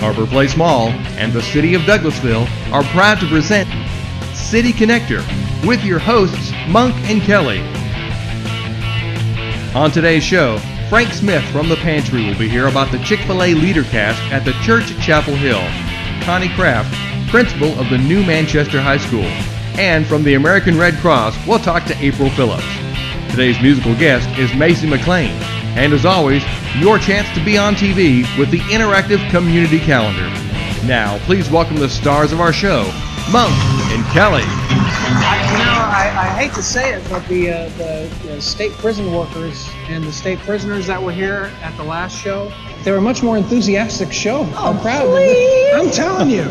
Harbor Place Mall, and the City of Douglasville are proud to present City Connector with your hosts, Monk and Kelly. On today's show, Frank Smith from the Pantry will be here about the Chick-fil-A Leadercast at the church at Chapel Hill. Connie Craft, principal of the new Manchester High School. And from the American Red Cross, we'll talk to April Phillips. Today's musical guest is Macey McLain. And as always, your chance to be on TV with the interactive community calendar. Now, please welcome the stars of our show, Monk and Kelly. I hate to say it, but the state prison workers and the state prisoners that were here at the last show, they were a much more enthusiastic show. Oh, I'm proud. please. I'm telling you.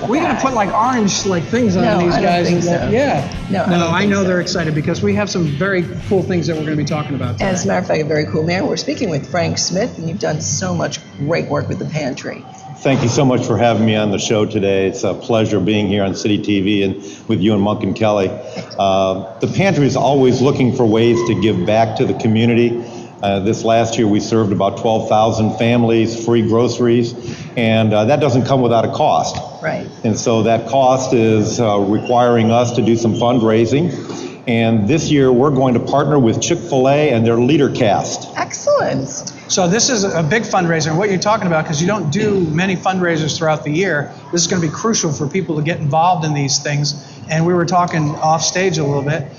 We gotta put like orange things on these guys. Think so. Yeah. No, I know they're excited because we have some very cool things that we're going to be talking about today. As a matter of fact, a very cool man. We're speaking with Frank Smith, and you've done so much great work with the Pantry. Thank you so much for having me on the show today. It's a pleasure being here on City TV and with you and Monk and Kelly. The Pantry is always looking for ways to give back to the community. This last year we served about 12,000 families, free groceries, and that doesn't come without a cost. Right. And so that cost is requiring us to do some fundraising. And this year we're going to partner with Chick-fil-A and their Leadercast. Excellent. So this is a big fundraiser, and what you're talking about, because you don't do many fundraisers throughout the year, this is going to be crucial for people to get involved in these things. And we were talking off stage a little bit.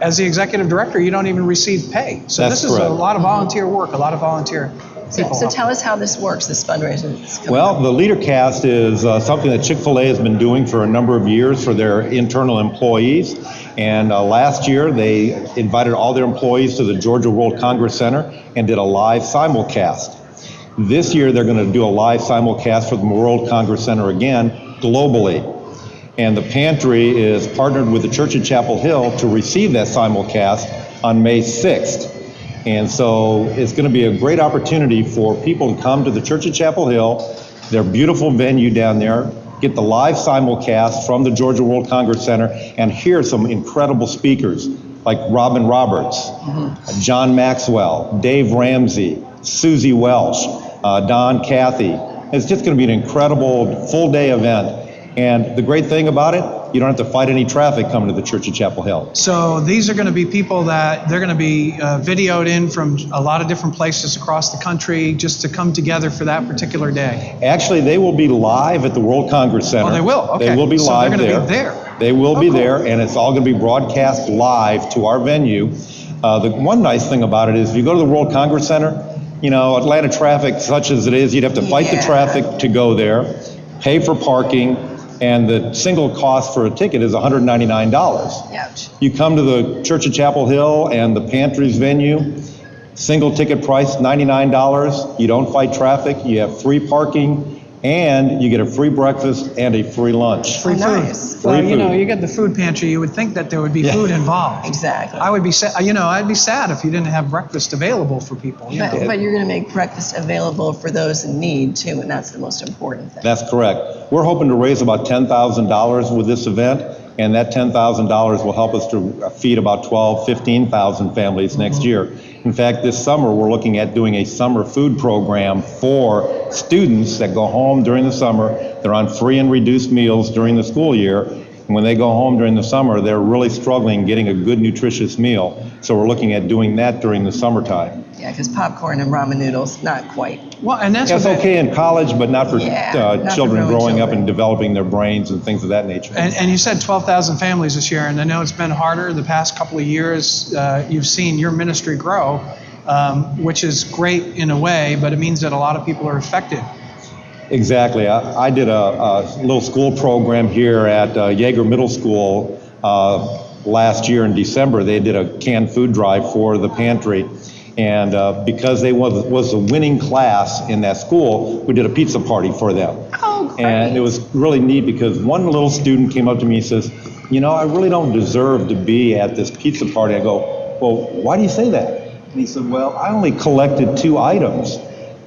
As the executive director, you don't even receive pay. So That's this is correct. a lot of volunteer work, a lot of volunteer people. So tell us how this works, this fundraiser. Well, the Leadercast is something that Chick-fil-A has been doing for a number of years for their internal employees. And last year, they invited all their employees to the Georgia World Congress Center and did a live simulcast. This year, they're going to do a live simulcast for the World Congress Center again, globally. And the Pantry is partnered with the Church at Chapel Hill to receive that simulcast on May 6th. And so it's going to be a great opportunity for people to come to the Church at Chapel Hill, their beautiful venue down there, get the live simulcast from the Georgia World Congress Center, and hear some incredible speakers like Robin Roberts, John Maxwell, Dave Ramsey, Susie Welsh, Don Cathy. It's just going to be an incredible full-day event. And the great thing about it, you don't have to fight any traffic coming to the Church at Chapel Hill. So these are going to be people that they're going to be videoed in from a lot of different places across the country just to come together for that particular day. Actually, they will be live at the World Congress Center. Oh, they will? Okay. They will be So live they're going there. to be there. They will be cool. there, and it's all going to be broadcast live to our venue. The one nice thing about it is if you go to the World Congress Center, you know, Atlanta traffic, such as it is, you'd have to fight the traffic to go there, pay for parking, and the single cost for a ticket is $199. Ouch. You come to the Church of Chapel Hill and the Pantry's venue, single ticket price $99. You don't fight traffic, you have free parking, and you get a free breakfast and a free lunch. Free food. Nice. Well, Free you know, food. you get the food pantry, you would think that there would be food involved. Exactly. I would be sad, I'd be sad if you didn't have breakfast available for people. You know? But you're going to make breakfast available for those in need, too, and that's the most important thing. That's correct. We're hoping to raise about $10,000 with this event, and that $10,000 will help us to feed about 15,000 families next year. In fact, this summer, we're looking at doing a summer food program for students that go home during the summer. They're on free and reduced meals during the school year. And when they go home during the summer, they're really struggling getting a good, nutritious meal. So we're looking at doing that during the summertime. Yeah, because popcorn and ramen noodles, not quite. Well, and that's That's what okay in college, but not for not for children growing growing up children. and developing their brains and things of that nature. And you said 12,000 families this year, and I know it's been harder the past couple of years. You've seen your ministry grow, which is great in a way, but it means that a lot of people are affected. Exactly. I did a little school program here at Yeager Middle School last year in December. They did a canned food drive for the Pantry. And because they was a winning class in that school, we did a pizza party for them. Oh, great. And it was really neat because one little student came up to me and says, you know, I really don't deserve to be at this pizza party. I go, well, why do you say that? And he said, well, I only collected 2 items.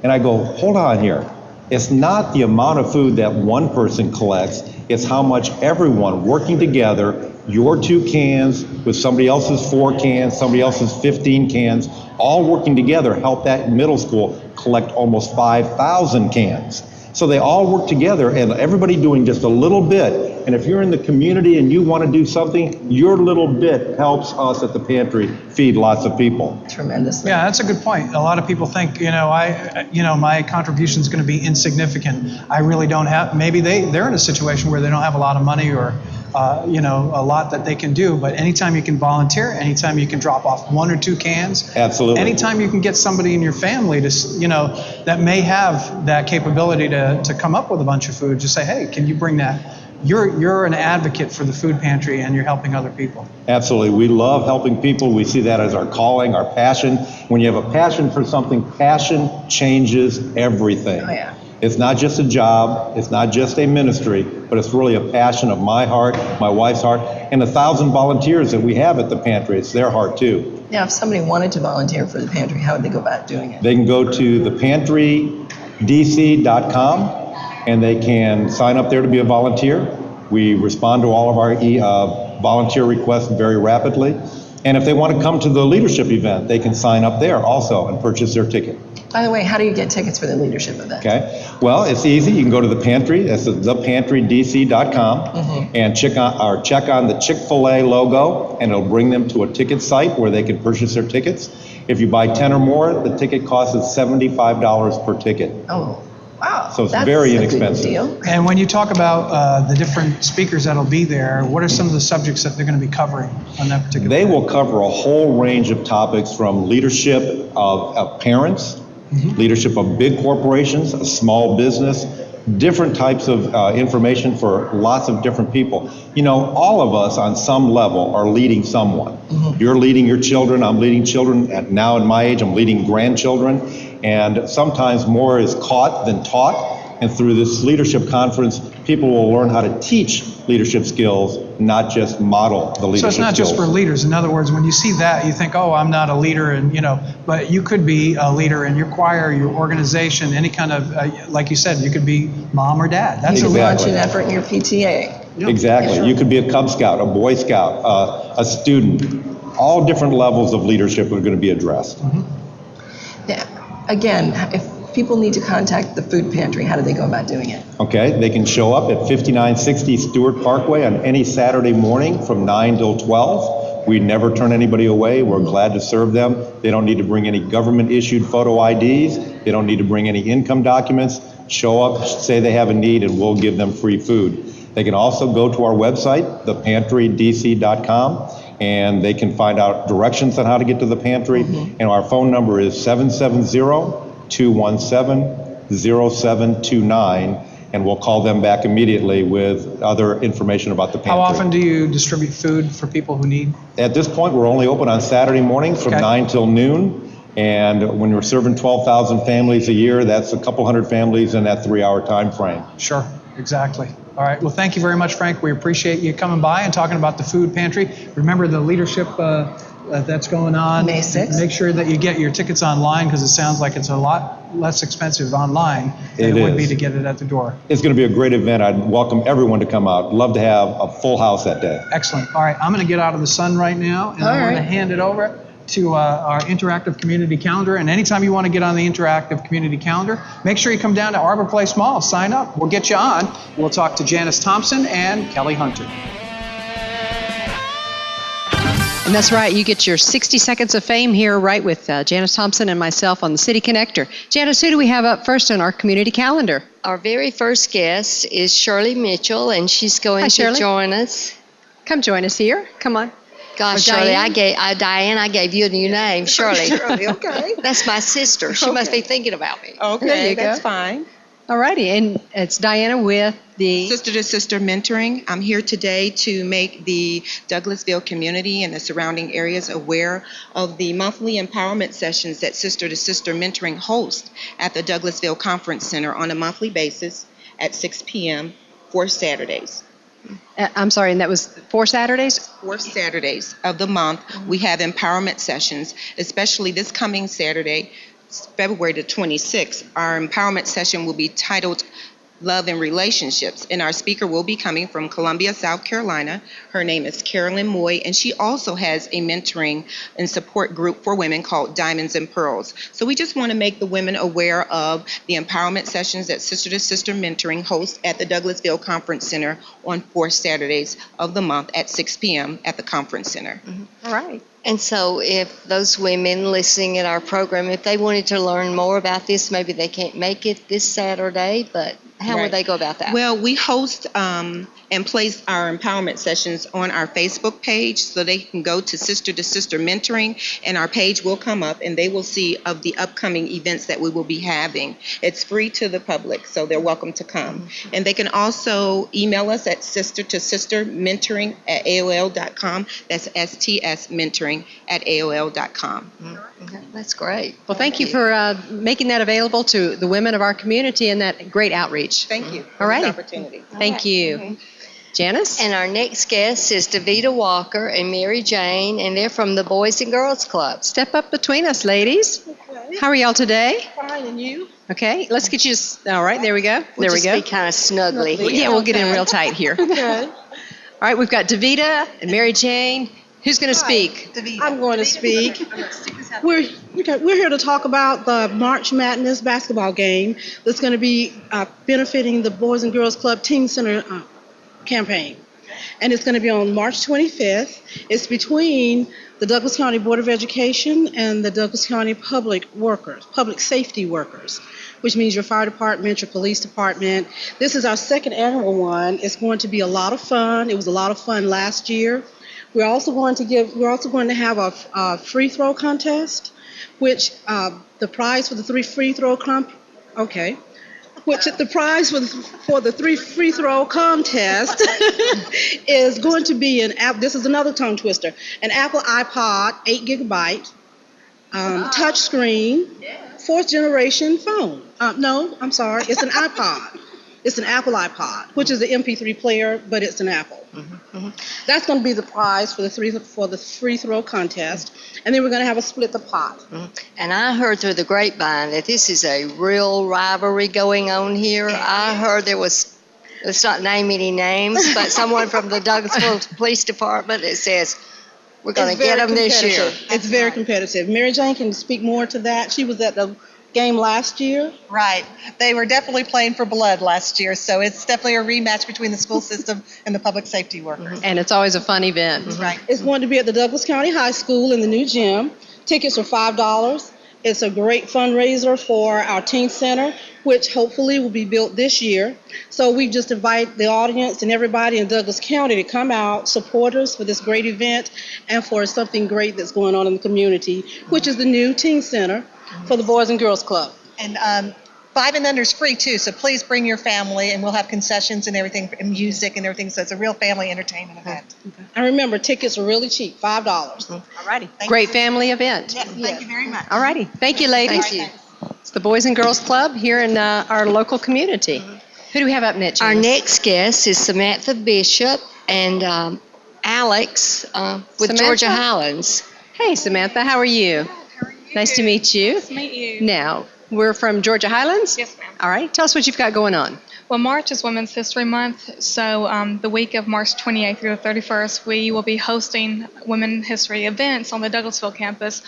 And I go, hold on here. It's not the amount of food that one person collects, it's how much everyone working together, your 2 cans with somebody else's 4 cans, somebody else's 15 cans, all working together help that middle school collect almost 5,000 cans. So they all work together, and everybody doing just a little bit. And if you're in the community and you want to do something, your little bit helps us at the pantry feed lots of people. Tremendously. Yeah, that's a good point. A lot of people think, my contribution is going to be insignificant. I really don't have. Maybe they're in a situation where they don't have a lot of money or, a lot that they can do. But anytime you can volunteer, anytime you can drop off 1 or 2 cans, Absolutely. Anytime you can get somebody in your family to, that may have that capability to come up with a bunch of food, just say, hey, can you bring that? You're an advocate for the food pantry, and you're helping other people. Absolutely. We love helping people. We see that as our calling, our passion. When you have a passion for something, passion changes everything. Oh, yeah. It's not just a job, it's not just a ministry, but it's really a passion of my heart, my wife's heart, and 1,000 volunteers that we have at the pantry. It's their heart too. Now, if somebody wanted to volunteer for the pantry, how would they go about doing it? They can go to thepantrydc.com and they can sign up there to be a volunteer. We respond to all of our volunteer requests very rapidly. And if they want to come to the leadership event, they can sign up there also and purchase their ticket. By the way, how do you get tickets for the leadership event? Okay. Well, it's easy. You can go to the pantry. That's thepantrydc.com and check on the Chick-fil-A logo, and it'll bring them to a ticket site where they can purchase their tickets. If you buy 10 or more, the ticket cost is $75 per ticket. Oh, wow. So it's That's very a good inexpensive. deal. And when you talk about the different speakers that'll be there, what are some of the subjects that they're going to be covering on that particular? They will cover a whole range of topics, from leadership of parents, leadership of big corporations, a small business, different types of information for lots of different people. All of us on some level are leading someone. You're leading your children, I'm leading children. Now in my age, I'm leading grandchildren. And sometimes more is caught than taught. And through this leadership conference, people will learn how to teach leadership skills, not just model the leadership skills. So it's not just for leaders. In other words, when you see that, you think, oh, I'm not a leader, but you could be a leader in your choir, your organization, any kind of, like you said, you could be mom or dad. That's You a could launch Exactly. an effort in your PTA. Exactly. Sure. You could be a Cub Scout, a Boy Scout, a student. All different levels of leadership are going to be addressed. Now, again, if people need to contact the food pantry, how do they go about doing it? Okay, they can show up at 5960 Stewart Parkway on any Saturday morning from 9 till 12. We never turn anybody away. We're glad to serve them. They don't need to bring any government-issued photo IDs. They don't need to bring any income documents. Show up, say they have a need, and we'll give them free food. They can also go to our website, thepantrydc.com, and they can find out directions on how to get to the pantry. And our phone number is 770-217-0729, and we'll call them back immediately with other information about the pantry. How often do you distribute food for people who need? At this point, we're only open on Saturday mornings from 9 till noon. And when we're serving 12,000 families a year, that's a couple hundred families in that 3-hour time frame. Sure, exactly. All right, well, thank you very much, Frank. We appreciate you coming by and talking about the food pantry. Remember the leadership that's going on. May 6th. Make sure that you get your tickets online, because it sounds like it's a lot less expensive online than it would be to get it at the door. It's going to be a great event. I'd welcome everyone to come out. Love to have a full house that day. Excellent. All right, I'm going to get out of the sun right now, and I'm going to hand it over to our interactive community calendar. And anytime you want to get on the interactive community calendar, make sure you come down to Arbor Place Mall, sign up. We'll get you on. We'll talk to Janice Thompson and Kelly Hunter. And that's right, you get your 60 seconds of fame here right with Janice Thompson and myself on the City Connector. Janice, who do we have up first on our community calendar? Our very first guest is Shirley Mitchell, and she's going to join us. Come join us here. Come on. Gosh, Or Shirley, Diane? Diane, I gave you a new name, Shirley. Shirley, okay. That's my sister. She must be thinking about me. Okay, There you that's go. fine. All righty, and it's Diana with the... Sister to Sister Mentoring. I'm here today to make the Douglasville community and the surrounding areas aware of the monthly empowerment sessions that Sister to Sister Mentoring hosts at the Douglasville Conference Center on a monthly basis at 6 p.m. for Saturdays. I'm sorry, and that was 4 Saturdays? 4 Saturdays of the month, we have empowerment sessions, especially this coming Saturday, February the 26th. Our empowerment session will be titled love, and relationships. And our speaker will be coming from Columbia, South Carolina. Her name is Carolyn Moy, and she also has a mentoring and support group for women called Diamonds and Pearls. So we just want to make the women aware of the empowerment sessions that Sister to Sister Mentoring hosts at the Douglasville Conference Center on 4th Saturdays of the month at 6 p.m. at the Conference Center. All right. And so if those women listening at our program, if they wanted to learn more about this, maybe they can't make it this Saturday, but how would they go about that? Well, we host and place our empowerment sessions on our Facebook page, so they can go to Sister Mentoring, and our page will come up, and they will see of the upcoming events that we will be having. It's free to the public, so they're welcome to come. And they can also email us at sistertosistermentoring@aol.com. That's STSmentoring@aol.com. Okay, that's great. Well, thank you for making that available to the women of our community and that great outreach. Thank you for All right. this opportunity. Thank you. Janice? And our next guest is Davita Walker and Mary Jane, and they're from the Boys and Girls Club. Step up between us, ladies. Okay. How are y'all today? Fine, and you? Okay, let's get you. All right, there we go. We'll there we go. Be kind of snugly here. Yeah, we'll get in real tight here. Okay. All right, we've got Davita and Mary Jane. Who's going to speak? I'm going to speak. We're here to talk about the March Madness basketball game that's going to be benefiting the Boys and Girls Club Teen Center campaign. And it's going to be on March 25th. It's between the Douglas County Board of Education and the Douglas County public safety workers, which means your fire department, your police department. This is our second annual one. It's going to be a lot of fun. It was a lot of fun last year. We're also going to have a free throw contest, which the prize for the three free throw contest is going to be this is another tongue twister, an Apple iPod 8 gigabyte touch screen, 4th generation phone. No, I'm sorry, it's an iPod. It's an Apple iPod, which is an MP3 player, but it's an Apple. That's going to be the prize for the free throw contest, and then we're going to have a split the pot. And I heard through the grapevine that this is a real rivalry going on here. I heard let's not name any names, but someone from the Douglasville Police Department that says we're going to get them this year. It's very competitive. Mary Jane can speak more to that. She was at the game last year. Right. They were definitely playing for blood last year, so it's definitely a rematch between the school system and the public safety workers. And it's always a fun event. Right. It's going to be at the Douglas County High School in the new gym. Tickets are $5. It's a great fundraiser for our teen center, which hopefully will be built this year. So we just invite the audience and everybody in Douglas County to come out, support us for this great event and for something great that's going on in the community, which is the new teen center for the Boys and Girls Club. And 5 and under is free too, so please bring your family, and we'll have concessions and everything, and music and everything, so it's a real family entertainment event. And remember, tickets are really cheap, $5. All righty. Great family event. Yes, thank you very much. All righty. Thank you, ladies. Thank you. It's the Boys and Girls Club here in our local community. Who do we have up next? Our Janice? next guest is Samantha Bishop and Alex with Samantha? Georgia Highlands. Hey, Samantha. How are you? Nice to meet you. Nice to meet you. Now, we're from Georgia Highlands? Yes, ma'am. All right. Tell us what you've got going on. Well, March is Women's History Month, so the week of March 28th through the 31st, we will be hosting women history events on the Douglasville campus.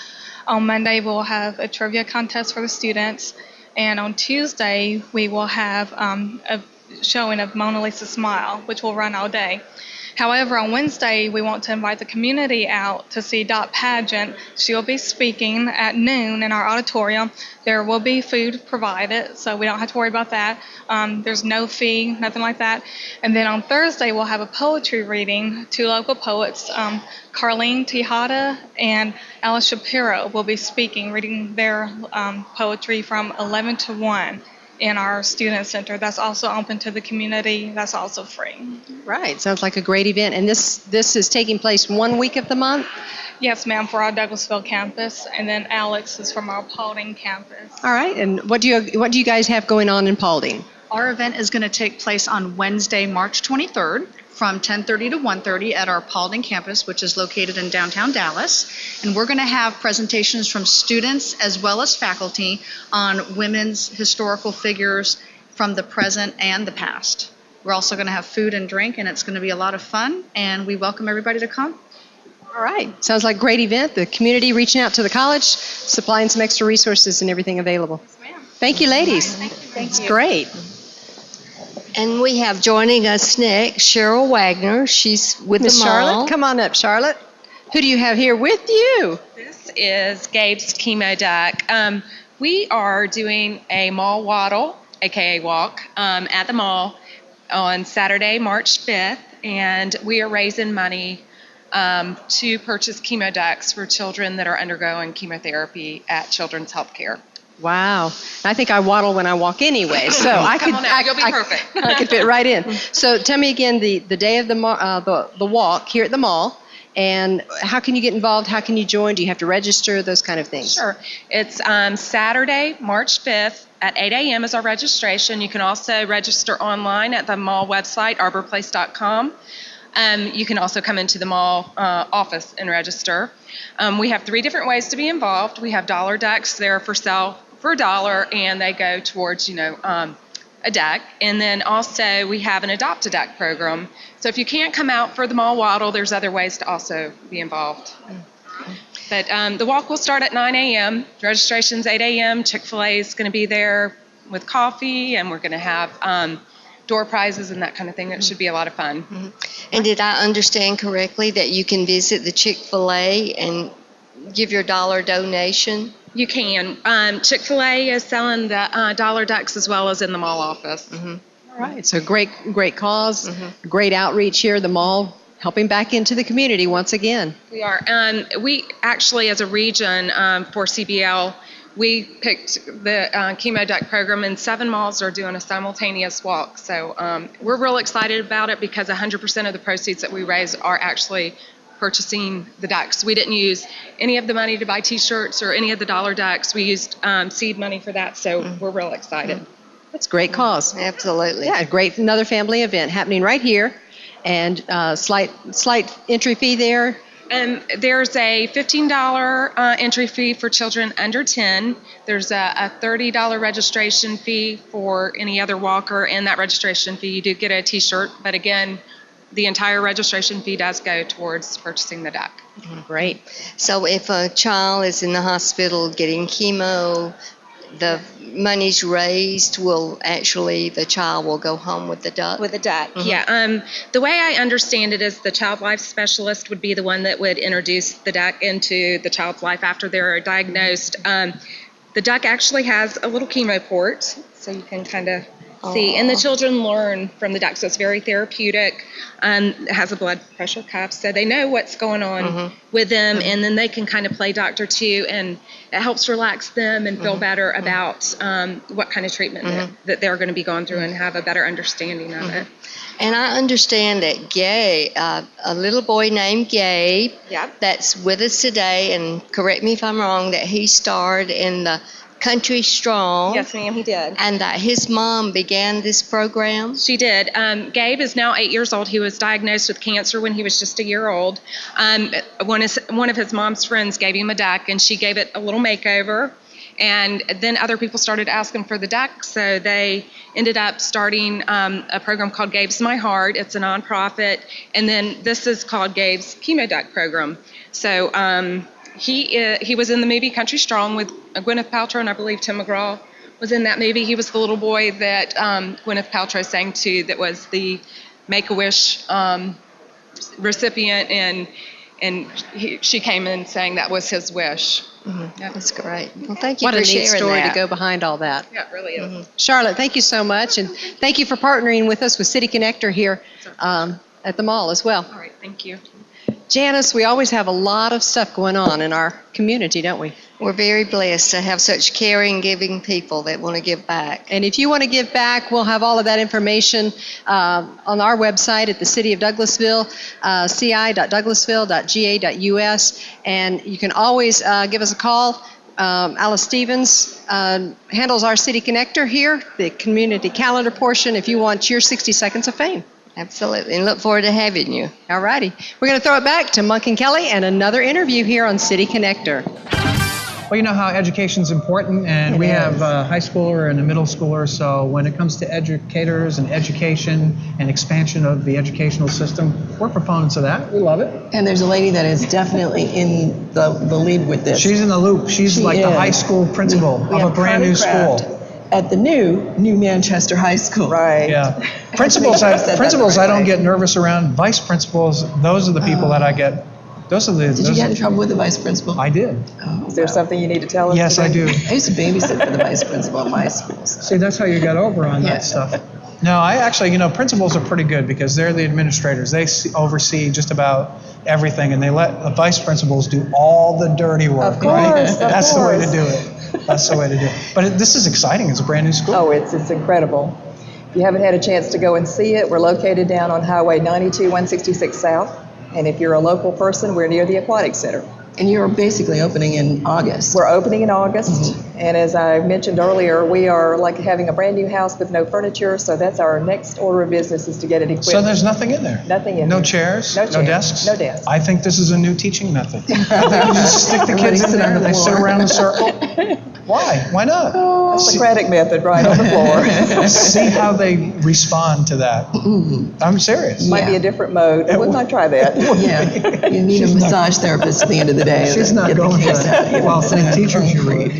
On Monday, we'll have a trivia contest for the students, and on Tuesday, we will have a showing of Mona Lisa's Smile, which will run all day. However, on Wednesday, we want to invite the community out to see Dot Pageant. She'll be speaking at noon in our auditorium. There will be food provided, so we don't have to worry about that. There's no fee, nothing like that. And then on Thursday, we'll have a poetry reading. 2 local poets, Carlene Tejada and Alice Shapiro, will be speaking, reading their poetry from 11 to 1. In our student center. That's also open to the community. That's also free. Right. Sounds like a great event. And this is taking place 1 week of the month? Yes, ma'am, for our Douglasville campus. And then Alex is from our Paulding campus. All right. And what do you guys have going on in Paulding? Our event is going to take place on Wednesday, March 23rd from 10:30 to 1:30 at our Paulding campus, which is located in downtown Dallas. And we're going to have presentations from students as well as faculty on women's historical figures from the present and the past. We're also going to have food and drink, and it's going to be a lot of fun, and we welcome everybody to come. All right. Sounds like a great event. The community reaching out to the college, supplying some extra resources and everything available. Yes, ma'am. Thank you, ladies. Thank you. Great. And we have joining us next Cheryl Wagner. She's with Miss the mall. Charlotte, come on up, Charlotte. Who do you have here with you? This is Gabe's Chemo Duck. We are doing a mall waddle, aka walk, at the mall on Saturday, March 5th, and we are raising money to purchase chemo ducks for children that are undergoing chemotherapy at Children's Healthcare. Wow. I think I waddle when I walk anyway, so I could. You'll be perfect. I could fit right in. So tell me again the day of the walk here at the mall, and how can you get involved? How can you join? Do you have to register? Those kind of things. Sure. It's Saturday, March 5th at 8 a.m. is our registration. You can also register online at the mall website, arborplace.com. You can also come into the mall office and register. We have 3 different ways to be involved. We have dollar ducks. They're for sale for $1, and they go towards, a duck. And then also we have an Adopt a Duck program. So if you can't come out for the mall waddle, there's other ways to also be involved. But the walk will start at 9 a.m. Registration's 8 a.m. Chick-fil-A is going to be there with coffee, and we're going to have door prizes and that kind of thing. It should be a lot of fun. Mm-hmm. And did I understand correctly that you can visit the Chick-fil-A and give your $1 donation? You can. Chick-fil-A is selling the dollar ducks as well as in the mall office. Mm-hmm. All right. So great cause, great outreach here. The mall helping back into the community once again. We are. We actually, as a region for CBL, we picked the Chemo Duck program, and 7 malls are doing a simultaneous walk. So we're real excited about it because 100% of the proceeds that we raise are actually purchasing the ducks. We didn't use any of the money to buy T-shirts or any of the dollar ducks. We used seed money for that, so we're real excited. That's a great cause. Absolutely. Yeah, great. Another family event happening right here, and slight entry fee there. There's a $15 entry fee for children under 10. There's a $30 registration fee for any other walker, and that registration fee, you do get a T-shirt, but again, the entire registration fee does go towards purchasing the duck. Great. So if a child is in the hospital getting chemo, the money's raised, the child will go home with the duck? With a duck, yeah. The way I understand it is the child life specialist would be the one that would introduce the duck into the child's life after they're diagnosed. The duck actually has a little chemo port, so you can kind of see. And the children learn from the duck, so it's very therapeutic. It has a blood pressure cuff, so they know what's going on with them, and then they can kind of play doctor too, and it helps relax them and feel better about what kind of treatment that they're going to be going through and have a better understanding of it. And I understand that Gabe, a little boy named Gabe, that's with us today, and correct me if I'm wrong, that he starred in the Country Strong. Yes, ma'am, he did. And that his mom began this program. She did. Gabe is now 8 years old. He was diagnosed with cancer when he was just a year old. One of his mom's friends gave him a duck, and she gave it a little makeover. And then other people started asking for the duck, so they ended up starting a program called Gabe's My Heart. It's a nonprofit. And then this is called Gabe's Chemo Duck program. So he was in the movie Country Strong with Gwyneth Paltrow, and I believe Tim McGraw was in that movie. He was the little boy that Gwyneth Paltrow sang to, that was the Make-A-Wish recipient, and she came in saying that was his wish. That's great. Well, thank you for sharing that. What a neat story to go behind all that. Yeah, it really is. Charlotte, thank you so much, and thank you for partnering with us with City Connector here at the mall as well. All right, thank you. Janice, we always have a lot of stuff going on in our community, don't we? We're very blessed to have such caring, giving people that want to give back. And if you want to give back, we'll have all of that information on our website at the City of Douglasville, ci.douglasville.ga.us. And you can always give us a call. Alice Stevens handles our City Connector here, the community calendar portion, if you want your 60 seconds of fame. Absolutely, and look forward to having you. All righty. We're going to throw it back to Monk and Kelly and another interview here on City Connector. Well, you know how education's important, and we have a high schooler and a middle schooler, so when it comes to educators and education and expansion of the educational system, we're proponents of that. We love it. And there's a lady that is definitely in the lead with this. She's in the loop. She's like the high school principal We of a have brand Connie new Craft school. at the new Manchester High School. Right. Yeah. Principals, I don't get nervous around. Vice principals, those are the people that I get. Those are the. Did you get in trouble with the vice principal? I did. Oh, Is there something you need to tell us? Yes, I do. I used to babysit for the vice principal at my school. See, that's how you got over on that stuff. No, I actually, principals are pretty good because they're the administrators. They oversee just about everything, and they let the vice principals do all the dirty work. Of course, right? of That's the way to course. do it. That's the way to do it. But this is exciting. It's a brand new school. Oh, it's incredible. If you haven't had a chance to go and see it, we're located down on Highway 92, 166 South. And if you're a local person, we're near the Aquatic Center. And you're basically opening in August. We're opening in August. And as I mentioned earlier, we are like having a brand new house with no furniture. So that's our next order of business, is to get it equipped. So there's nothing in there? Nothing in No there. chairs? No No chairs. desks? No desks. I think this is a new teaching method. I think you just stick the kids in there and they sit around in a circle. Why? Why not? Socratic method, right on the floor. See how they respond to that. I'm serious. Might be a different mode, but we might try that. Yeah, you need a massage therapist at the end of the day. She's not going for that. Well, the teachers you read.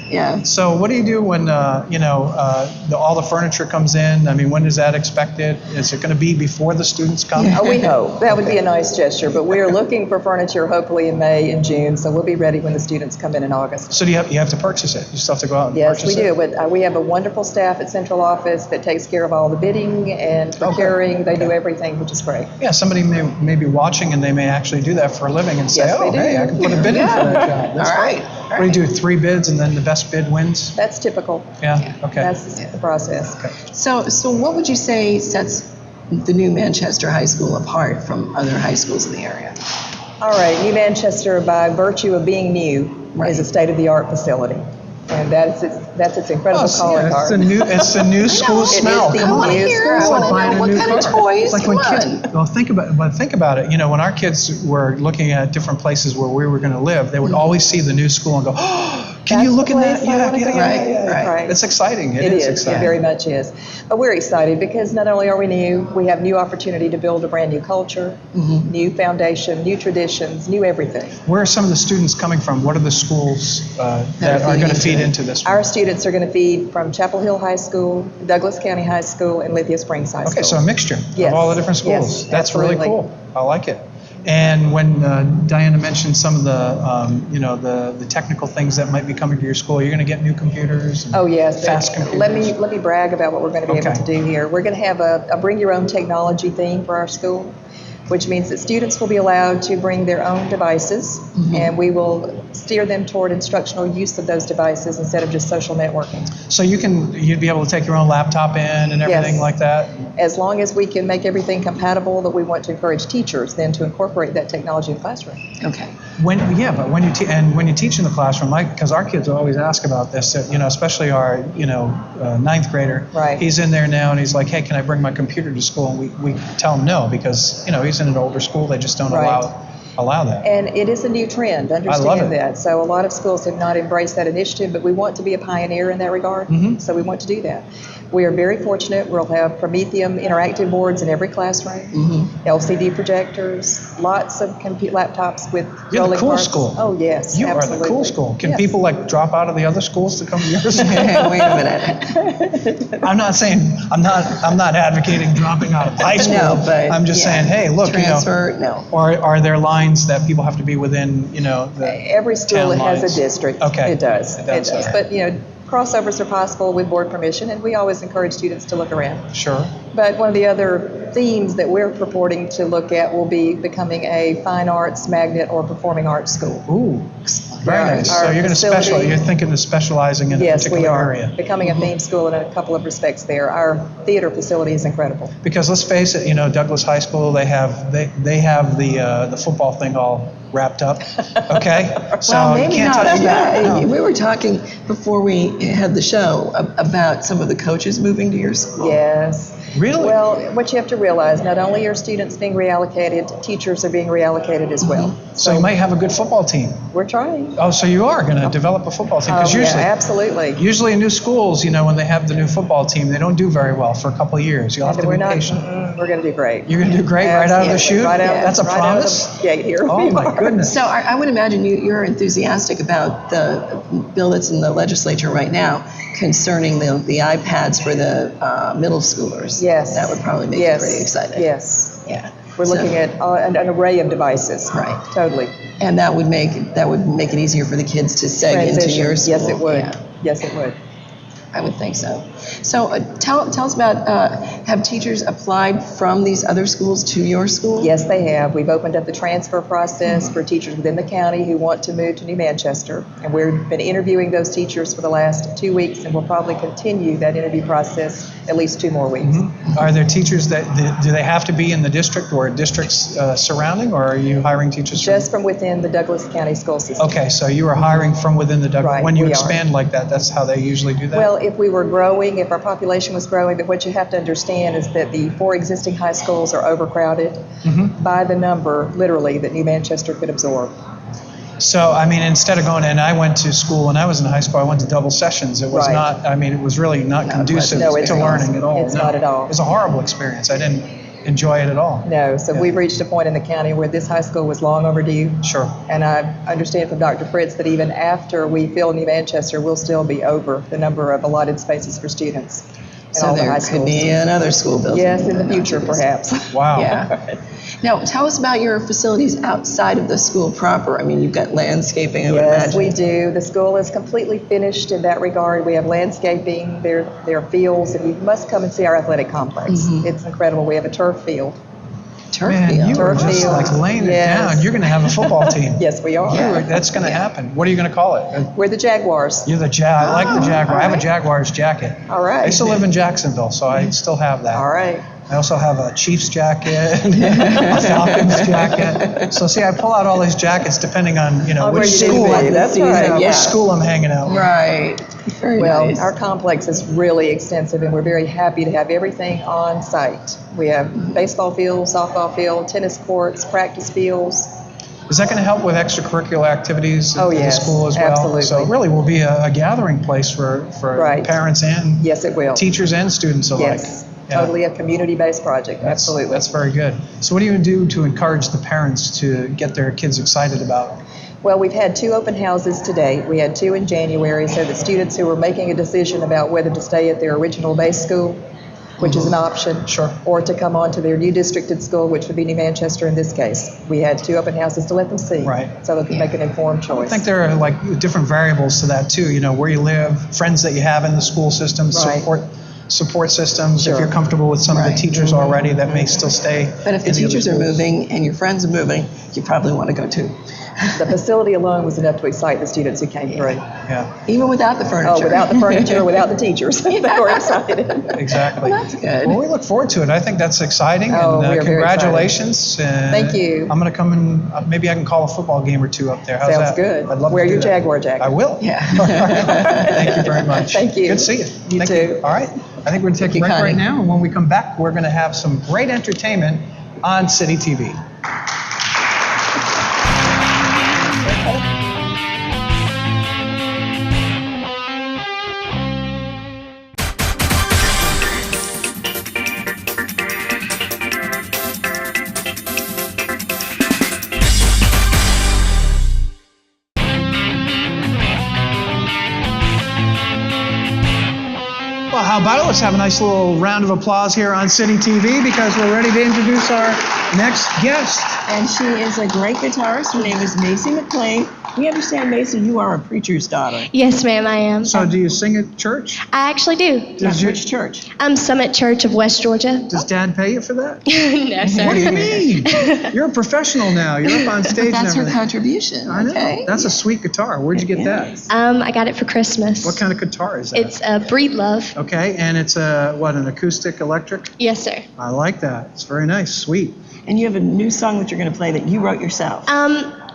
Yeah. So what do you do when all the furniture comes in? I mean, when is that expected? Is it going to be before the students come? Oh, we hope. That would be a nice gesture, but we are looking for furniture hopefully in May and June, so we'll be ready when the students come in August. So you have to purchase it? You still have to go out and Yes, purchase we it? do. We have a wonderful staff at central office that takes care of all the bidding and procuring. They do everything, which is great. Yeah, somebody may be watching and they may actually do that for a living and say, Yes, they oh, do. hey, I can put a bid in for that job. That's All right. great. What do you do, 3 bids and then the best bid wins? That's typical. Yeah, okay. That's the process. So what would you say sets the new Manchester High School apart from other high schools in the area? All right, New Manchester, by virtue of being new, is a state-of-the-art facility. And that's its incredible calling card. It's the new school smell. It is the Come on. new It's school. like buying a What new kind of car. toys? It's like when Come kids. on. Well, think about it. When our kids were looking at different places where we were going to live, they would always see the new school and go, "Oh, can you look at that?" Yeah. Right. It's exciting. It is. exciting. It very much is. But we're excited because not only are we new, we have new opportunity to build a brand new culture, new foundation, new traditions, new everything. Where are some of the students coming from? What are the schools that are going to feed into this? Our students are going to feed from Chapel Hill High School, Douglas County High School, and Lithia Springs High School. Okay, so a mixture Yes. of all the different schools. Yes, That's really absolutely. cool. I like it. And when Diana mentioned some of the technical things that might be coming to your school, you're going to get new computers. And Oh yes, fast computers. let me brag about what we're going to be able to do here. We're going to have a bring your own technology theme for our school, which means that students will be allowed to bring their own devices, and we will steer them toward instructional use of those devices instead of just social networking. So you'd be able to take your own laptop in and everything Yes. like that? As long as we can make everything compatible, that we want to encourage teachers then to incorporate that technology in the classroom. Okay. When you teach in the classroom, because our kids always ask about this, especially our ninth grader. Right. He's in there now and he's like, hey, can I bring my computer to school? And we tell him no because he's in an older school. They just don't allow that. And it is a new trend, I love understand it. that. So a lot of schools have not embraced that initiative, but we want to be a pioneer in that regard, so we want to do that. We are very fortunate. We'll have Prometheum interactive boards in every classroom, LCD projectors, lots of laptops with You're rolling the cool parts. school. Oh, yes, You absolutely. are the cool school. Can Yes. people drop out of the other schools to come to yours? Wait a minute. I'm not saying I'm not advocating dropping out of high school. No, but I'm just saying, hey, look, transfer, no. Or are there lines that people have to be within, the Every school town has lines? a district. Okay. It does. It does, okay. But, crossovers are possible with board permission, and we always encourage students to look around. Sure. But one of the other themes that we're purporting to look at will be becoming a fine arts, magnet, or performing arts school. Ooh, very nice. So Our you're going to facility- specialize. You're thinking of specializing in a Yes, we particular are. area. Becoming a theme school in a couple of respects there. Our theater facility is incredible. Because let's face it, Douglas High School, they have the football thing all wrapped up. Okay. So Well, you maybe can't not touch that. that. No. We were talking before we had the show about some of the coaches moving to your school. Yes. Really? Well, what you have to realize, not only are students being reallocated, teachers are being reallocated as well. So you might have a good football team. We're trying. Oh, so you are going to develop a football team? Because Yeah, absolutely. Usually in new schools, when they have the new football team, they don't do very well for a couple of years. You'll have to be patient. We're going to do great. You're going to do great right out of the chute? That's a promise? Out of the gate here. Oh, my goodness. So I would imagine you're enthusiastic about the bill that's in the legislature right now concerning the iPads for the middle schoolers. Yes. That would probably make you pretty excited. Yes. Yeah. We're looking at an array of devices. Right. Totally. And that would make it easier for the kids to seg into your school. Yes, it would. Yeah. Yes, it would. I would think so. So tell us about, have teachers applied from these other schools to your school? Yes, they have. We've opened up the transfer process for teachers within the county who want to move to New Manchester. And we've been interviewing those teachers for the last 2 weeks, and we'll probably continue that interview process at least 2 more weeks. Mm-hmm. Are there teachers do they have to be in the district or districts surrounding, or are you hiring teachers? Just from within the Douglas County school system. Okay, so you are hiring from within the Douglas. Right, when you we expand like that, that's how they usually do that? Well, if we were growing, if our population was growing, but what you have to understand is that the 4 existing high schools are overcrowded by the number, literally, that New Manchester could absorb. So, instead of going in, I went to school when I was in high school, I went to double sessions. It was not, it was really not conducive to learning at all. It's not at all. It was a horrible experience. I didn't enjoy it at all. No, so we've reached a point in the county where this high school was long overdue. Sure. And I understand from Dr. Fritz that even after we fill New Manchester, we'll still be over the number of allotted spaces for students. So there could be another school building. Yes, in the future, perhaps. Wow. Yeah. Now, tell us about your facilities outside of the school proper. You've got landscaping, I would imagine. Yes, we do. The school is completely finished in that regard. We have landscaping, there are fields, and you must come and see our athletic complex. It's incredible. We have a turf field. Man, you are just like laying it down. You're going to have a football team. Yes, we are. That's going to happen. What are you going to call it? We're the Jaguars. You're the I like the Jaguar. I have a Jaguars jacket. All right. I used to live in Jacksonville, so I still have that. All right. I also have a Chiefs jacket, a Falcons jacket. So see, I pull out all these jackets depending on which school. That's right. Which school I'm hanging out with. Right. Very nice. Our complex is really extensive, and we're very happy to have everything on site. We have baseball fields, softball field, tennis courts, practice fields. Is that going to help with extracurricular activities at the school as well? Absolutely. So it really will be a gathering place for parents and teachers and students alike. Yes. Totally a community-based project. Absolutely. That's very good. So what do you do to encourage the parents to get their kids excited about? Well, we've had 2 open houses to date. We had 2 in January, so that students who were making a decision about whether to stay at their original base school, which is an option, or to come on to their new districted school, which would be New Manchester in this case. We had 2 open houses to let them see, so they could make an informed choice. I think there are different variables to that too. Where you live, friends that you have in the school system, support systems. If you're comfortable with some of the teachers already, that may still stay. But if the teachers are moving and your friends are moving, you probably want to go too. The facility alone was enough to excite the students who came through. Yeah. Even without the furniture. Oh, without the furniture, without the teachers. They were excited. Exactly. Well, that's good. Well, we look forward to it. I think that's exciting. Oh, and we are congratulations. Thank you. I'm going to come and maybe I can call a football game or 2 up there. How's Sounds that? good. I'd love Wear to do your that. Jaguar jacket. I will. Yeah. Thank you very much. Thank you. Good to see you. You Thank too. you. All right. I think we're going to take a break right now. And when we come back, we're going to have some great entertainment on City TV. Well, how about it? Let's have a nice little round of applause here on City TV because we're ready to introduce our next guest. And she is a great guitarist. Her name is Macey McLain. We understand, Macey, you are a preacher's daughter. Yes, ma'am, I am. So do you sing at church? I actually do. Which church? Summit Church of West Georgia. Does Dad pay you for that? No, sir. What do you mean? You're a professional now. You're up on stage. But that's and her everything. contribution. I know. Okay. That's a sweet guitar. Where'd you get that? I got it for Christmas. What kind of guitar is that? It's a Breed Love. Okay, and it's an acoustic electric? Yes, sir. I like that. It's very nice, sweet. And you have a new song that you're going to play that you wrote yourself.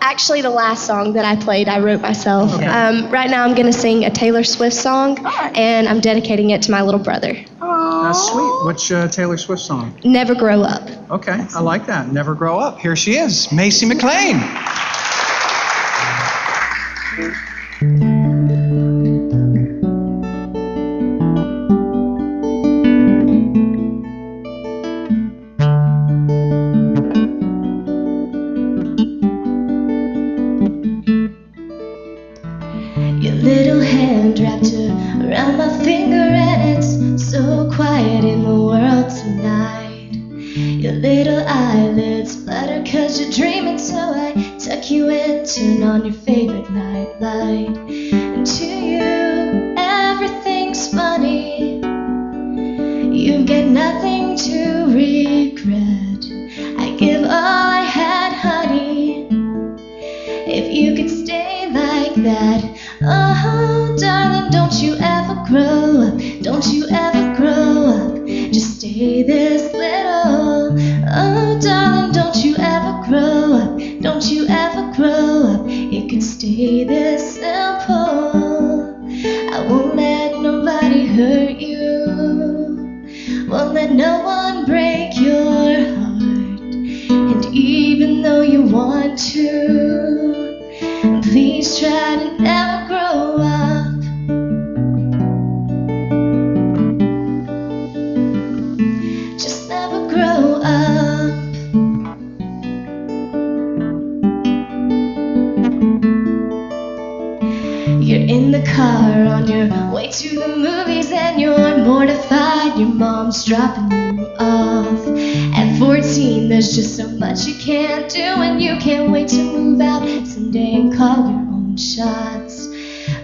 Actually, the last song that I played, I wrote myself. Okay. Right now, I'm going to sing a Taylor Swift song, and I'm dedicating it to my little brother. That's sweet. Which Taylor Swift song? Never Grow Up. Okay, I like that. Never Grow Up. Here she is, Macey McLain. Your little hand wrapped around my finger, and it's so quiet in the world tonight. Your little eyelids flutter 'cause you're dreaming, so I tuck you in, turn on your favorite night light. And to you, everything's funny. You've got nothing to regret. I give all I had, honey. If you could stay like that. Oh, darling, don't you ever grow up. Don't you ever grow up. Just stay this little. Oh, darling, don't you ever grow up. Don't you ever grow up. It could stay this simple. I won't let nobody hurt you. Won't let no one break your heart. And even though you want to, please try to never grow up. Just never grow up. You're in the car on your way to the movies, and you're mortified your mom's dropping you off. At 14, there's just so much you can't do, and you can't wait to move out someday and call your own shots.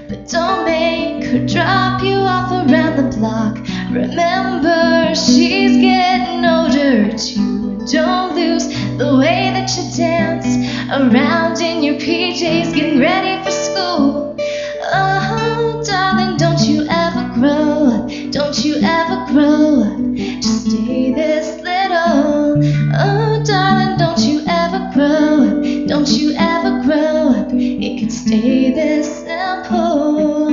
But don't make her drop you off around the block. Remember, she's getting older too. And don't lose the way that you dance around in your PJs, getting ready for school. Oh, darling, don't you ever grow up. Don't you ever grow up. Just stay this little. Oh, darling, don't you ever grow up. Don't you ever grow up. It could stay this simple.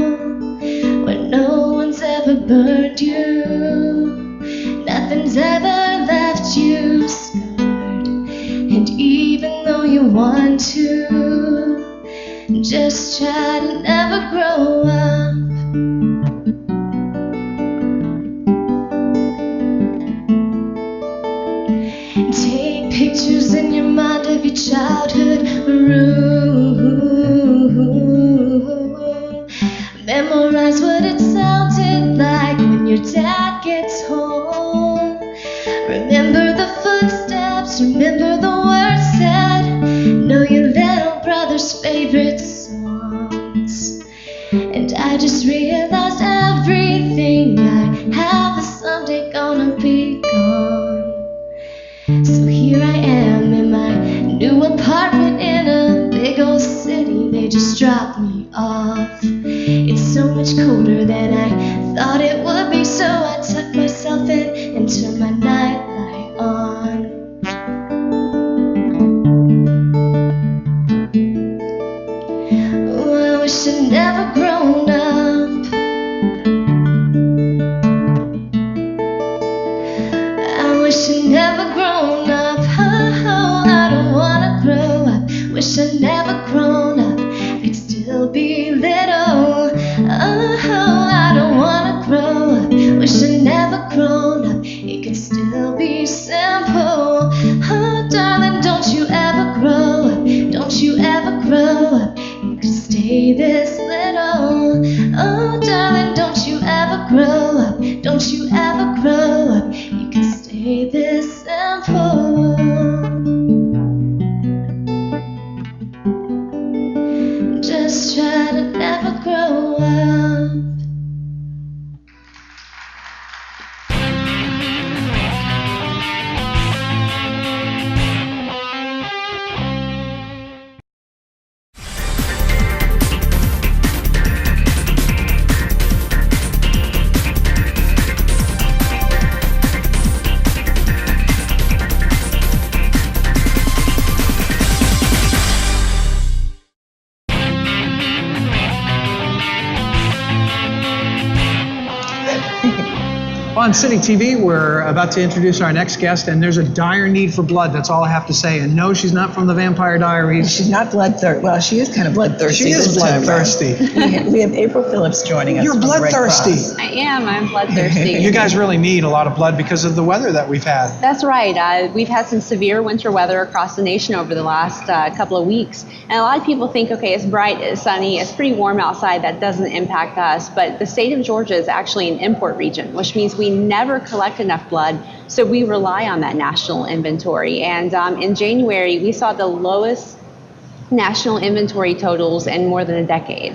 Where no one's ever burned you. Nothing's ever left you scarred. And even though you want to, just try to never grow up. Take pictures in your mind of your childhood room. Memorize what it sounded like when your dad gets home. Remember the footsteps, remember the words said. Know your little brother's favorite songs. And I just realized everything I have is someday gonna be gone. So here I am in my new apartment in a big old city. They just dropped me off. It's so much colder than I thought it would be, so I tucked myself in and turned my nightlight on. Oh, I wish I'd never grown up. I wish I'd never grown up. Oh, I don't wanna grow up. Wish I'd never grown up. Could still be little. Oh, I don't wanna grow up. Wish I'd never grown up. It could still be simple. Oh, darling, don't you ever grow up. Don't you ever grow up. You could stay this little. Oh, darling, don't you ever grow up. Don't you ever grow up. You could stay this simple. Just try to never grow up. on City TV, we're about to introduce our next guest, and there's a dire need for blood. That's all I have to say. And no, she's not from the Vampire Diaries. She's not bloodthirsty. Well, she is kind of bloodthirsty. She is this time around. bloodthirsty. We have April Phillips joining us. You're from the Red bloodthirsty. Cross. I am. I'm bloodthirsty. You guys really need a lot of blood because of the weather that we've had. That's right. We've had some severe winter weather across the nation over the last couple of weeks. And a lot of people think, okay, it's bright, it's sunny, it's pretty warm outside, that doesn't impact us. But the state of Georgia is actually an import region, which means we never collect enough blood. So we rely on that national inventory. And in January, we saw the lowest national inventory totals in more than a decade.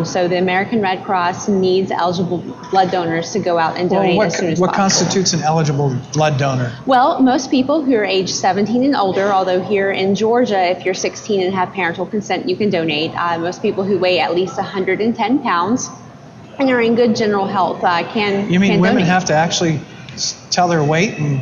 So the American Red Cross needs eligible blood donors to go out and donate as soon as what possible. constitutes an eligible blood donor? Well, most people who are age 17 and older, although here in Georgia, if you're 16 and have parental consent, you can donate. Most people who weigh at least 110 pounds and are in good general health can You mean can women donate. have to actually tell their weight? And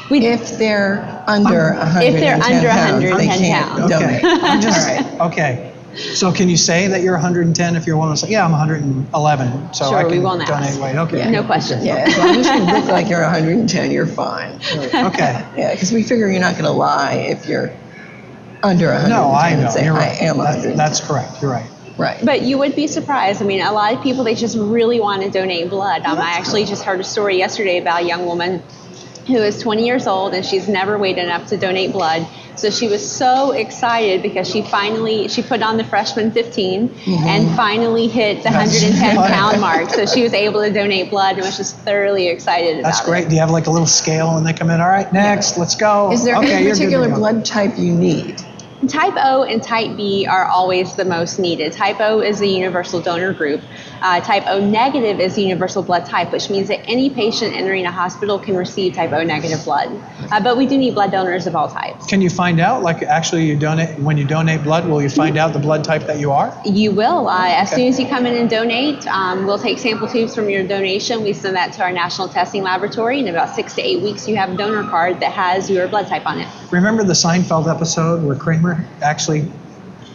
If they're under 110 If they're under pounds, they 110 can't pounds. donate. I'm just, All right. okay. So can you say that you're 110 if you're a woman? Say, yeah, I'm 111, so Sure, I we can won't donate ask. weight. Okay. No question. Yeah, as long as you look like you're 110, you're fine. Okay. Yeah, because we figure you're not going to lie if you're under 110. No, I know. and say, You're I right. am 110. That's correct. You're right. Right. But you would be surprised. I mean, a lot of people, they just really want to donate blood. I actually just heard a story yesterday about a young woman who is 20 years old and she's never weighed enough to donate blood. So she was so excited because she put on the freshman 15 and finally hit the 110 pound mark. So she was able to donate blood and was just thoroughly excited about it. That's great. Do you have like a little scale when they come in? All right, next, let's go. Is there Okay, any you're good to particular go. blood type you need? Type O and Type B are always the most needed. Type O is the universal donor group. Type O negative is the universal blood type, which means that any patient entering a hospital can receive Type O negative blood. But we do need blood donors of all types. Can you find out, like actually when you donate blood, will you find out the blood type that you are? You will. As soon as you come in and donate, we'll take sample tubes from your donation. We send that to our national testing laboratory. In about 6 to 8 weeks, you have a donor card that has your blood type on it. Remember the Seinfeld episode where Kramer actually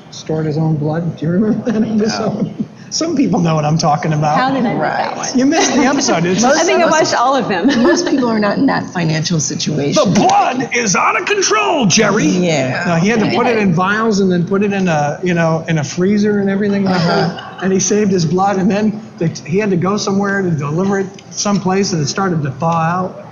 stored his own blood? Do you remember that episode? Some people know what I'm talking about. How did I miss that one? You missed the episode. I think I watched all of them. Most people are not in that financial situation. The blood is out of control, Jerry. Yeah. No, he had to put it in vials and then put it in a freezer and everything like that. And he saved his blood, and then he had to go somewhere to deliver it someplace, and it started to thaw out.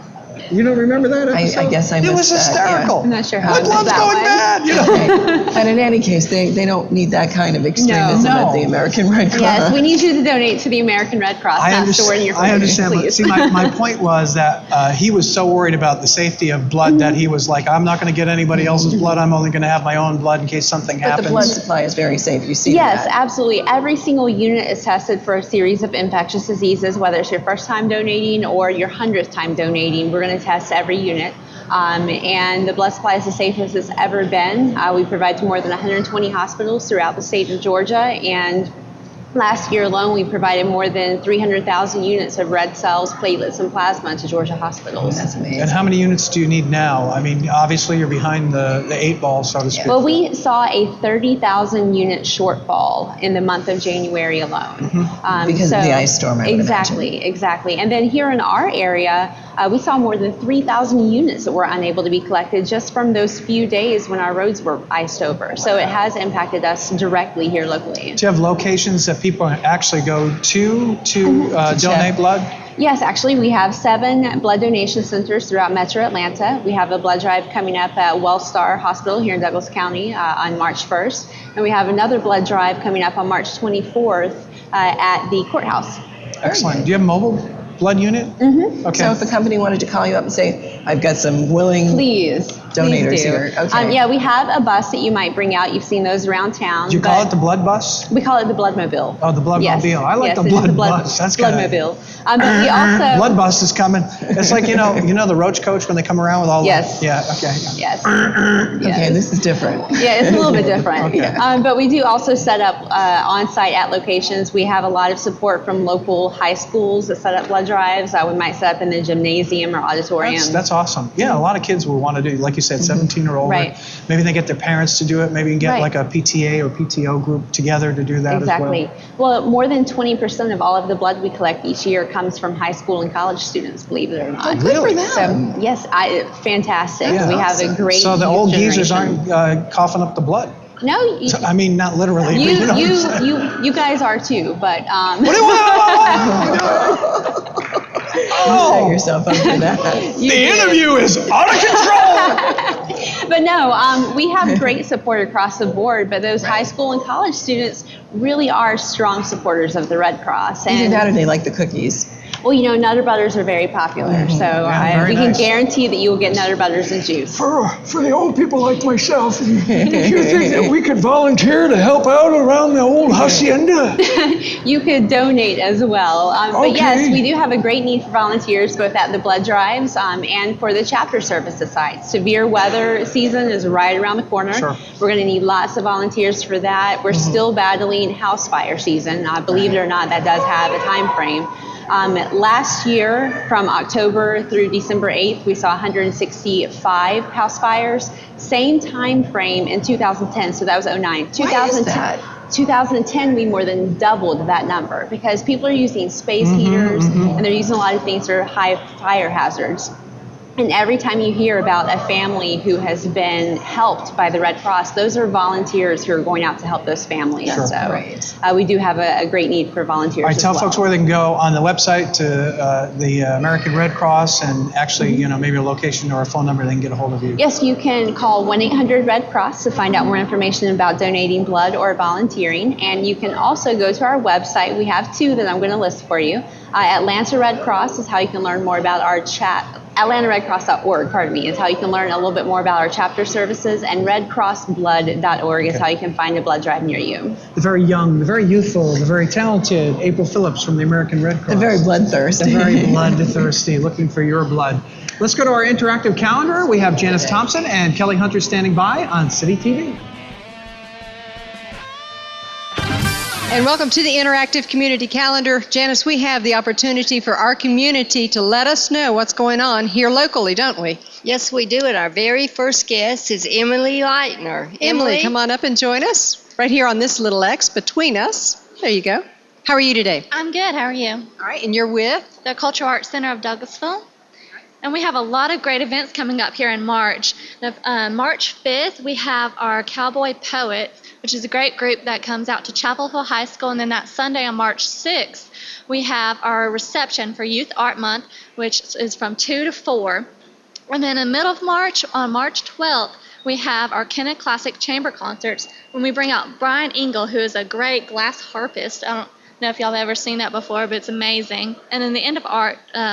You don't remember that episode? I guess I missed It was that, hysterical. yeah. I'm not sure how My I missed blood's that going one. bad. You know? Okay. But in any case, they don't need that kind of extremism No. at the American Red Cross. Yes, we need you to donate to the American Red Cross, not stored in your freezer, I understand. But please. see, my point was that he was so worried about the safety of blood that he was like, I'm not going to get anybody else's blood. I'm only going to have my own blood in case something But happens. the blood supply is very safe. You see Yes, that. absolutely. Every single unit is tested for a series of infectious diseases, whether it's your first time donating or your 100th time donating. We're going to test every unit. And the blood supply is the safest it's ever been. We provide to more than 120 hospitals throughout the state of Georgia, and last year alone, we provided more than 300,000 units of red cells, platelets, and plasma to Georgia hospitals. That's amazing. And how many units do you need now? I mean, obviously you're behind the 8 ball, so to speak. Well, we saw a 30,000 unit shortfall in the month of January alone. Because of the ice storm, I would Exactly. And then here in our area, we saw more than 3,000 units that were unable to be collected just from those few days when our roads were iced over. So it has impacted us directly here locally. Do you have locations that people actually go to donate blood? Yes, actually, we have 7 blood donation centers throughout Metro Atlanta. We have a blood drive coming up at Wellstar Hospital here in Douglas County on March 1st. And we have another blood drive coming up on March 24th at the courthouse. Excellent. Do you have a mobile blood unit? Mm-hmm. Okay. So if a company wanted to call you up and say, I've got some willing donators Please do. here. Okay. Yeah, we have a bus that you might bring out. You've seen those around town. Do you call it the blood bus? We call it the Bloodmobile. Oh, the Bloodmobile. Yes. I like Yes, the it is blood the bus. That's kind of... Bloodmobile. But we also... Blood bus is coming. It's like, you know the roach coach when they come around with all Yes. the... Yeah, okay. Yes. Okay, this is different. Yeah, it's a little bit different. Okay. But we do also set up on-site at locations. We have a lot of support from local high schools that set up blood drives. We might set up in the gymnasium or auditorium. That's awesome. Yeah, a lot of kids will want to do, like you said, 17 or older. Right. Maybe they get their parents to do it. Maybe you can get Right. like a PTA or PTO group together to do that Exactly. as well. Well, more than 20% of all of the blood we collect each year comes from high school and college students, believe it or not. Oh, good for them. So, yes, fantastic. Yeah. We have a great So the youth old geezers generation. aren't coughing up the blood. No, you, I mean, not literally. but you, you know what I'm you, saying. you guys are too, but Set yourself up for that. The interview is out of control. But no, we have great support across the board, but those high school and college students really are strong supporters of the Red Cross. Either And that or they like the cookies. well, you know, Nutter Butters are very popular, so very we can nice. guarantee that you will get Nutter Butters and juice. For the old people like myself, do you think that we could volunteer to help out around the old hacienda? You could donate as well. But yes, Okay. we do have a great need for volunteers both at the blood drives and for the chapter services site. Severe weather season is right around the corner. Sure. We're going to need lots of volunteers for that. We're still battling house fire season. Believe it or not, that does have a time frame. Last year, from October through December 8th, we saw 165 house fires. Same time frame in 2010, so that was 09. Why is that? 2010, we more than doubled that number because people are using space heaters and they're using a lot of things that are high fire hazards. And every time you hear about a family who has been helped by the Red Cross, those are volunteers who are going out to help those families. Sure. So Right. we do have a great need for volunteers. All right, as tell well. folks where they can go on the website to the American Red Cross and actually, you know, maybe a location or a phone number they can get a hold of you. Yes, you can call 1-800-RED-CROSS to find out more information about donating blood or volunteering. And you can also go to our website. We have two that I'm going to list for you. Atlanta Red Cross is how you can learn more about our AtlantaRedCross.org, is how you can learn a little bit more about our chapter services, and RedCrossBlood.org is how you can find a blood drive near you. The very young, the very youthful, the very talented April Phillips from the American Red Cross. The very bloodthirsty. The very bloodthirsty, looking for your blood. Let's go to our interactive calendar. We have Janice Thompson and Kelly Hunter standing by on City TV. And welcome to the Interactive Community Calendar. Janice, we have the opportunity for our community to let us know what's going on here locally, don't we? Yes, we do. And our very first guest is Emily Leitner. Emily, come on up and join us right here on this little X between us. There you go. How are you today? I'm good. How are you? All right, and you're with? The Cultural Arts Center of Douglasville. And we have a lot of great events coming up here in March. March 5th, we have our Cowboy Poets, which is a great group that comes out to Chapel Hill High School. And then that Sunday on March 6th, we have our reception for Youth Art Month, which is from 2 to 4. And then in the middle of March, on March 12th, we have our Kenna Classic Chamber Concerts when we bring out Brian Engel, who is a great glass harpist. I don't know if y'all have ever seen that before, but it's amazing. And then the end of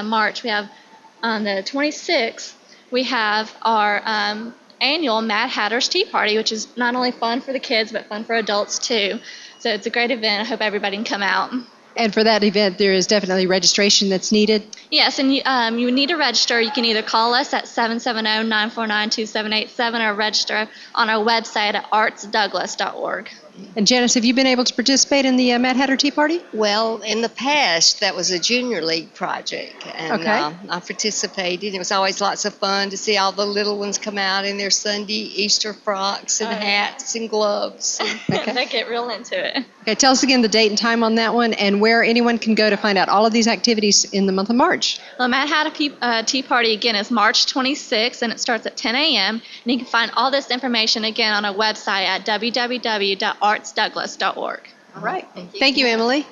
March, we have on the 26th, we have our annual Mad Hatter's Tea Party, which is not only fun for the kids, but fun for adults too. So it's a great event. I hope everybody can come out. And for that event, there is definitely registration that's needed. Yes, and you need to register. You can either call us at 770-949-2787 or register on our website at artsdouglas.org. And Janice, have you been able to participate in the Mad Hatter Tea Party? Well, in the past, that was a junior league project, and I participated. It was always lots of fun to see all the little ones come out in their Sunday Easter frocks and hats and gloves. They get real into it. Okay, tell us again the date and time on that one and where anyone can go to find out all of these activities in the month of March. Well, Mad Hatter Tea Party, again, is March 26th, and it starts at 10 a.m. And you can find all this information, again, on our website at www.artsdouglas.org. All right. Thank you, Emily.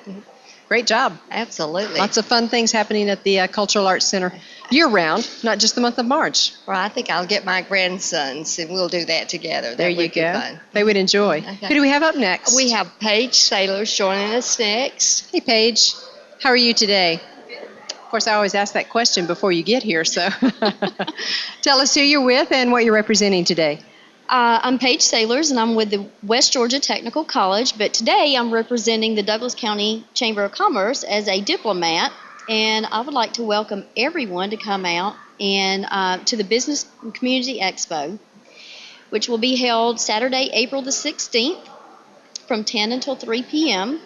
Great job. Absolutely. Lots of fun things happening at the Cultural Arts Center year-round, not just the month of March. Well, I think I'll get my grandsons, and we'll do that together. There That you would be go. fun. They would enjoy. Okay. Who do we have up next? We have Paige Sailors joining us next. Hey, Paige. How are you today? Of course, I always ask that question before you get here, so tell us who you're with and what you're representing today. I'm Paige Sailors, and I'm with the West Georgia Technical College, but today I'm representing the Douglas County Chamber of Commerce as a diplomat, and I would like to welcome everyone to come out and to the Business and Community Expo, which will be held Saturday, April the 16th from 10 until 3 p.m.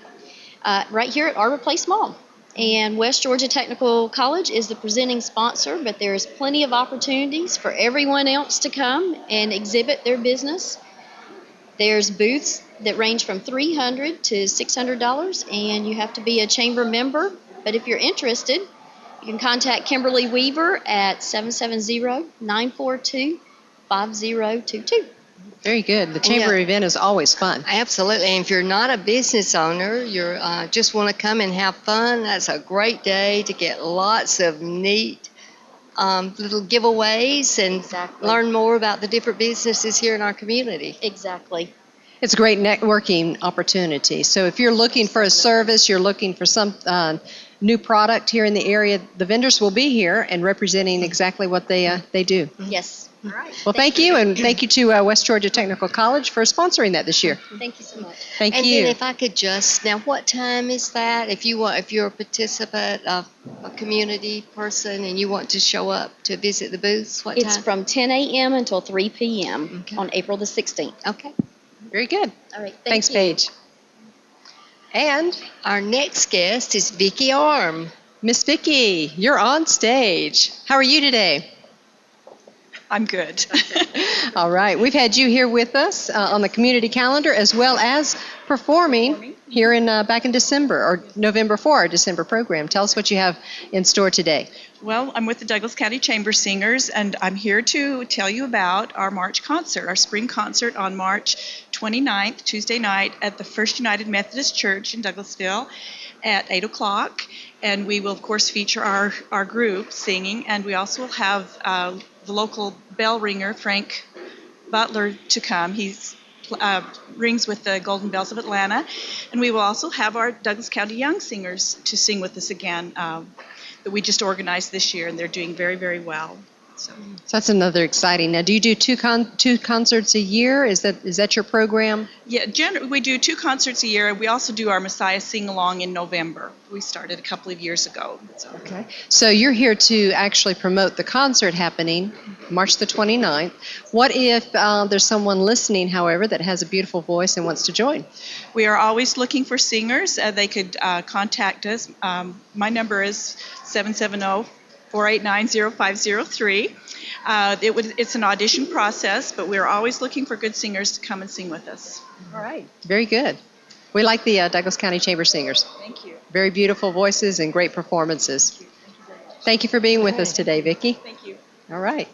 Right here at Arbor Place Mall. And West Georgia Technical College is the presenting sponsor, but there's plenty of opportunities for everyone else to come and exhibit their business. There's booths that range from $300 to $600, and you have to be a chamber member. But if you're interested, you can contact Kimberly Weaver at 770-942-5022. Very good. The chamber event is always fun. Absolutely. And if you're not a business owner, you're just want to come and have fun, that's a great day to get lots of neat little giveaways and learn more about the different businesses here in our community. Exactly. It's a great networking opportunity. So if you're looking for a service, you're looking for some new product here in the area, the vendors will be here and representing exactly what they do. Yes. All right. Well, thank you, and thank you to West Georgia Technical College for sponsoring that this year. Thank you so much. Thank you. And then if I could now what time is that? If you're a participant, a community person, and you want to show up to visit the booths, what time? It's from 10 a.m. until 3 p.m. on April the 16th. Okay. Very good. All right. Thanks, Paige. And our next guest is Vicki Arm. Miss Vicki, you're on stage. How are you today? I'm good. All right. We've had you here with us on the community calendar, as well as performing here back in December, or November for our December program. Tell us what you have in store today. Well, I'm with the Douglas County Chamber Singers, and I'm here to tell you about our March concert, our spring concert on March 29th, Tuesday night, at the First United Methodist Church in Douglasville at 8 o'clock. And we will, of course, feature our group singing, and we also will have the local bell ringer, Frank Butler, to come. He's rings with the Golden Bells of Atlanta. And we will also have our Douglas County Young Singers to sing with us again that we just organized this year, and they're doing very, very well. So that's another exciting. Now, do you do two concerts a year? Is that your program? Yeah, we do 2 concerts a year. We also do our Messiah Sing-Along in November. We started a couple of years ago. So. Okay. So you're here to actually promote the concert happening March the 29th. What if there's someone listening, however, that has a beautiful voice and wants to join? We are always looking for singers. They could contact us. My number is 770-489-0503. It's an audition process, but we're always looking for good singers to come and sing with us. All right. Very good. We like the Douglas County Chamber Singers. Thank you. Very beautiful voices and great performances. Thank you for being with us today, Vicki. Thank you. All right.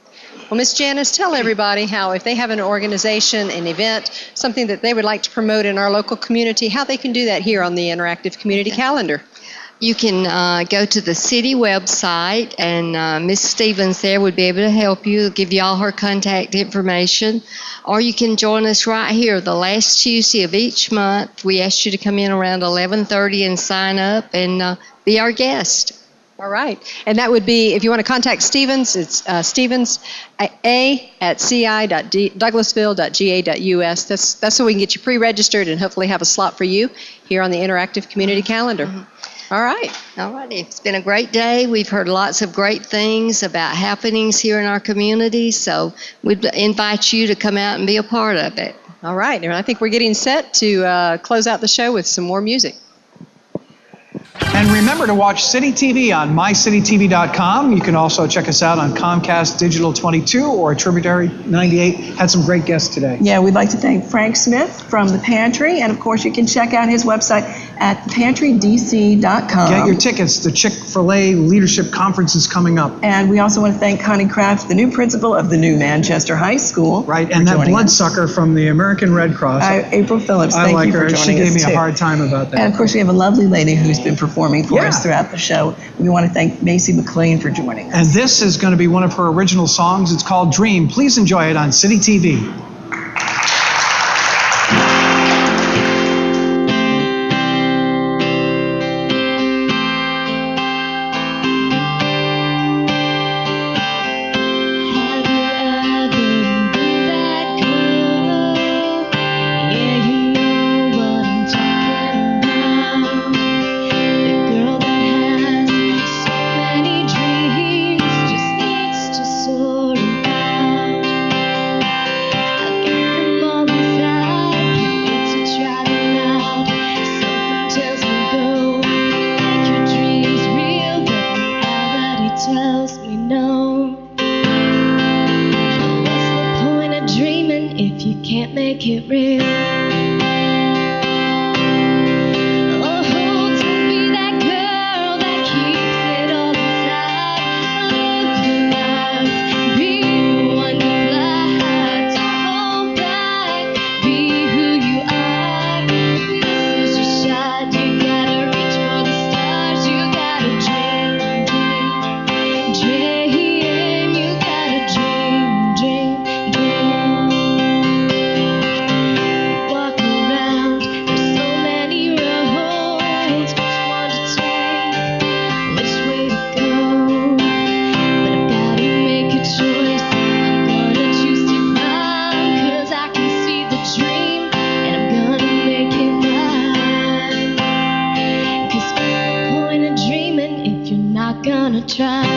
Well, Miss Janice, tell everybody how, if they have an organization, an event, something that they would like to promote in our local community, how they can do that here on the Interactive Community Calendar. You can go to the city website, and Miss Stevens there would be able to help you, give you all her contact information. Or you can join us right here the last Tuesday of each month. We ask you to come in around 11:30 and sign up and be our guest. All right. And that would be, if you want to contact Stevens, it's stevens@ci.douglasville.ga.us. That's so we can get you pre-registered and hopefully have a slot for you here on the Interactive Community Calendar. All right. All righty. It's been a great day. We've heard lots of great things about happenings here in our community, so we'd invite you to come out and be a part of it. All right. And I think we're getting set to close out the show with some more music. And remember to watch City TV on mycitytv.com. You can also check us out on Comcast Digital 22 or Tributary 98. Had some great guests today. Yeah, we'd like to thank Frank Smith from the Pantry, and of course you can check out his website at thepantrydc.com. Get your tickets. The Chick-fil-A Leadership Conference is coming up. And we also want to thank Connie Craft, the new principal of the new Manchester High School. Right, and that bloodsucker from the American Red Cross. April Phillips, I thank like you for her. joining us. She gave me too. a hard time about that. And of course we have a lovely lady who's been performing for us throughout the show. We want to thank Macey McLain for joining us. And this is going to be one of her original songs. It's called Dream. Please enjoy it on City TV. lets me know. What's the point of dreaming if you can't make it real? Oh, to be that girl that keeps it all inside. Live your life, be the one you fly. Don't hold back, be who you are. This is your shot, you gotta reach for the stars. You gotta dream, dream, dream. You gotta dream, dream, dream. Walk around, there's so many roads. Which one to take, which way to go? But I've gotta make a choice. I'm gonna choose to climb, 'cause I can see the dream, and I'm gonna make it mine. 'Cause what's the point of dreaming if you're not gonna try?